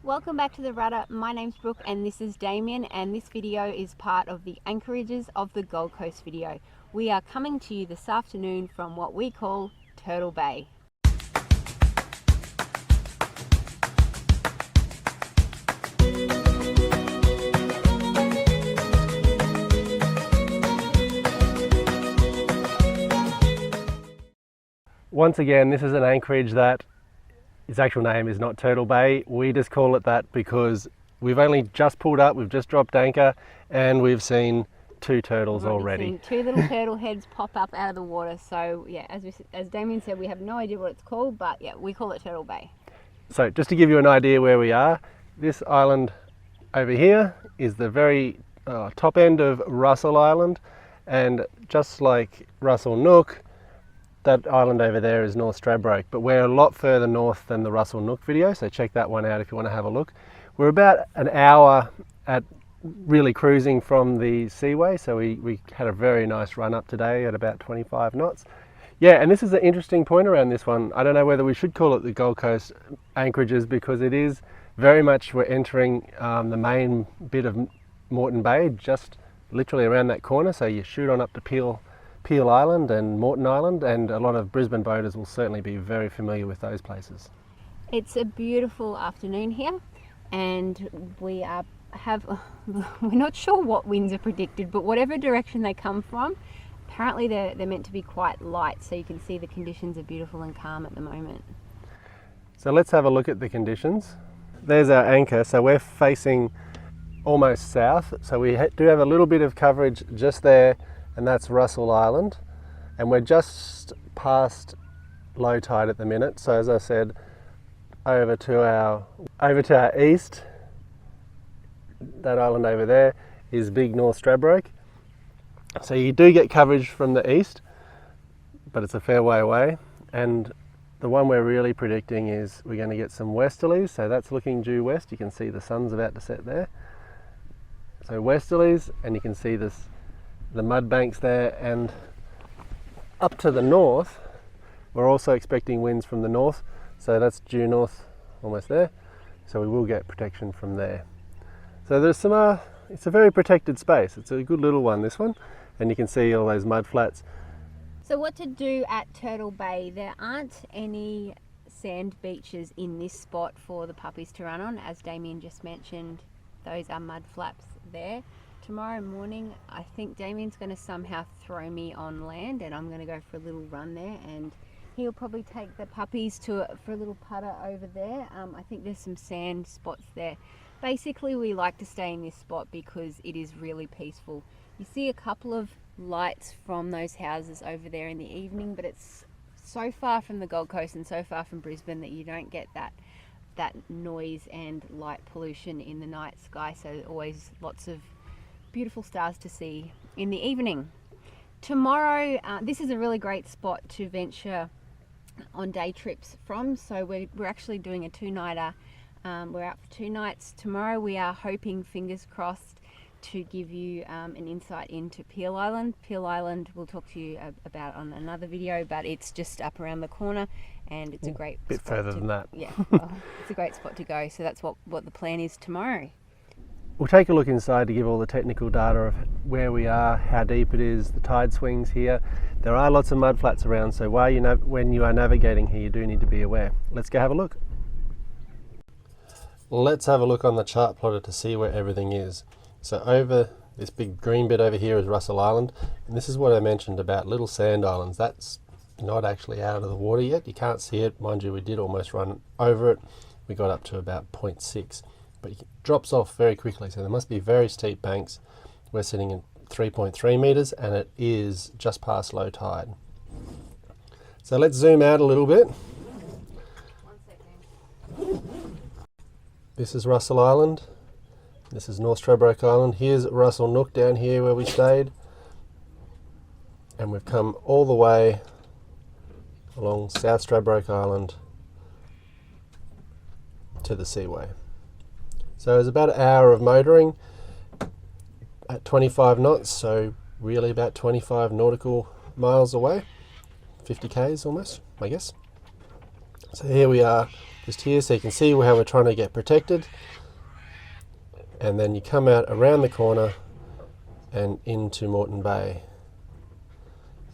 Welcome back to the Rudder. My name's Brooke and this is Damien, and this video is part of the anchorages of the Gold Coast video. We are coming to you this afternoon from what we call Turtle Bay. Once again, this is an anchorage that its actual name is not Turtle Bay. We just call it that because we've only just pulled up, we've just dropped anchor, and we've seen two turtles already. Seen two little turtle heads pop up out of the water. So yeah, as Damien said, we have no idea what it's called, but yeah, we call it Turtle Bay. So just to give you an idea where we are, this island over here is the very top end of Russell Island, and just like Russell Nook, that island over there is North Stradbroke, but we're a lot further north than the Russell Nook video, so check that one out if you want to have a look. We're about an hour at really cruising from the seaway, so we had a very nice run up today at about 25 knots. Yeah, and this is an interesting point around this one. I don't know whether we should call it the Gold Coast anchorages, because it is very much, we're entering the main bit of Moreton Bay, just literally around that corner, so you shoot on up to Peel Island and Moreton Island, and a lot of Brisbane boaters will certainly be very familiar with those places. It's a beautiful afternoon here, and we're not sure what winds are predicted, but whatever direction they come from, apparently they're meant to be quite light, so you can see the conditions are beautiful and calm at the moment. So let's have a look at the conditions. There's our anchor, so we're facing almost south, so we do have a little bit of coverage just there, and that's Russell Island, and we're just past low tide at the minute. So as I said, over to our east, that island over there is big North Stradbroke. So you do get coverage from the east, but it's a fair way away. And the one we're really predicting is we're going to get some westerlies, so that's looking due west. You can see the sun's about to set there. So westerlies, and you can see the mud banks there, and up to the north we're also expecting winds from the north, so that's due north almost there, so we will get protection from there. So there's some it's a very protected space. It's a good little one, this one, and you can see all those mud flats. So what to do at Turtle Bay? There aren't any sand beaches in this spot for the puppies to run on. As Damien just mentioned, those are mud flaps there. Tomorrow morning, I think Damien's going to somehow throw me on land, and I'm going to go for a little run there, and he'll probably take the puppies for a little putter over there. I think there's some sand spots there. Basically, we like to stay in this spot because it is really peaceful. You see a couple of lights from those houses over there in the evening, but it's so far from the Gold Coast and so far from Brisbane that you don't get that noise and light pollution in the night sky, so always lots of beautiful stars to see in the evening. Tomorrow, this is a really great spot to venture on day trips from, so we're actually doing a two-nighter. We're out for 2 nights. Tomorrow we are hoping, fingers crossed, to give you an insight into Peel Island. Peel Island we'll talk to you about on another video, but it's just up around the corner, and it's a great bit further than that. Yeah, well, it's a great spot to go, so that's what the plan is tomorrow. We'll take a look inside to give all the technical data of where we are, how deep it is, the tide swings here. There are lots of mud flats around, so when you are navigating here, you do need to be aware. Let's go have a look. Let's have a look on the chart plotter to see where everything is. So over this big green bit over here is Russell Island, and this is what I mentioned about little sand islands. That's not actually out of the water yet. You can't see it. Mind you, we did almost run over it. We got up to about 0.6. But it drops off very quickly, so there must be very steep banks. We're sitting at 3.3 meters, and it is just past low tide. So let's zoom out a little bit. 1 second. This is Russell Island. This is North Stradbroke Island. Here's Russell Nook down here where we stayed, and we've come all the way along South Stradbroke Island to the seaway. So it's about an hour of motoring at 25 knots, so really about 25 nautical miles away, 50 k's almost, I guess. So here we are just here, so you can see how we're trying to get protected. And then you come out around the corner and into Moreton Bay.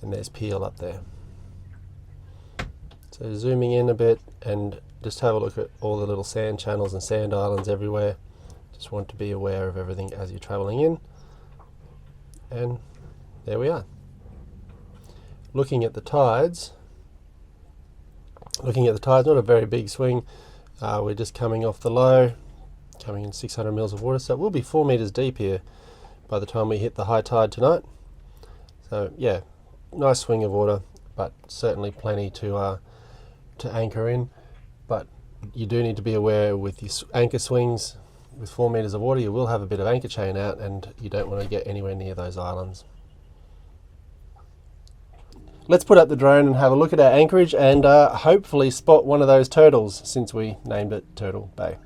And there's Peel up there. So zooming in a bit and just have a look at all the little sand channels and sand islands everywhere. Just want to be aware of everything as you're travelling in. And there we are. Looking at the tides, not a very big swing. We're just coming off the low, coming in 600 mils of water, so it will be 4 meters deep here by the time we hit the high tide tonight. So yeah, nice swing of water, but certainly plenty to anchor in. But you do need to be aware with your anchor swings. With 4 meters of water, you will have a bit of anchor chain out, and you don't want to get anywhere near those islands. Let's put up the drone and have a look at our anchorage and hopefully spot one of those turtles, since we named it Turtle Bay.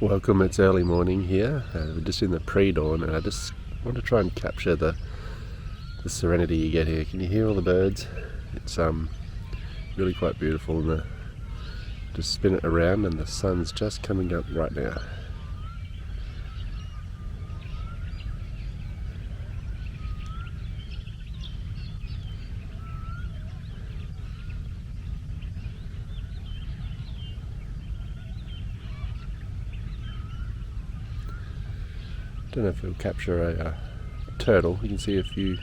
Welcome, it's early morning here. We're just in the pre-dawn, and I just want to try and capture the serenity you get here. Can you hear all the birds? It's really quite beautiful, and just spin it around and the sun's just coming up right now. Don't know if it'll capture a turtle. You can see a few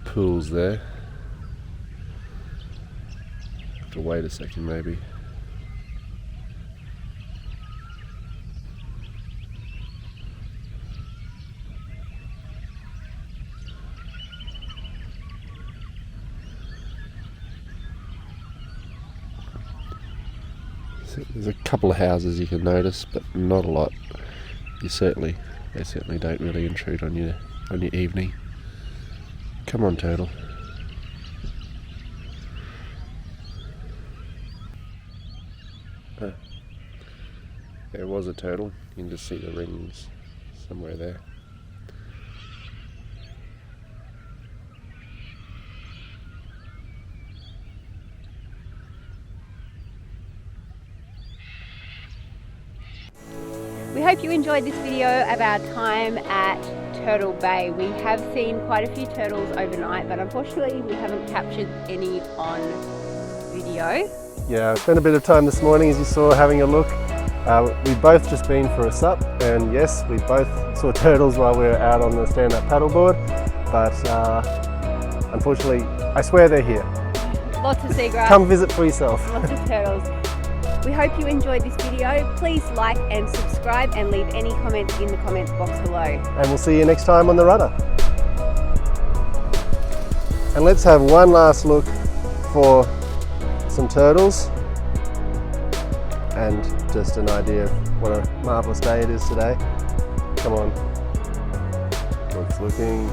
pools there. Have to wait a second maybe. So there's a couple of houses you can notice, but not a lot. They certainly don't really intrude on your evening. Come on, turtle. There was a turtle. You can just see the rings somewhere there. We hope you enjoyed this video of our time at Turtle Bay. We have seen quite a few turtles overnight, but unfortunately we haven't captured any on video. Yeah, I spent a bit of time this morning, as you saw, having a look. We've both just been for a sup, and yes, we both saw turtles while we were out on the stand-up paddleboard, but unfortunately, I swear they're here. Lots of seagrass. Come visit for yourself. Lots of turtles. We hope you enjoyed this video. Please like and subscribe and leave any comments in the comments box below. And we'll see you next time on the rudder. And let's have one last look for some turtles and just an idea of what a marvellous day it is today. Come on. Looks looking.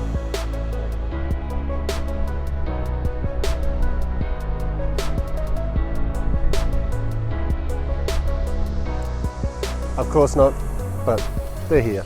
Of course not, but they're here.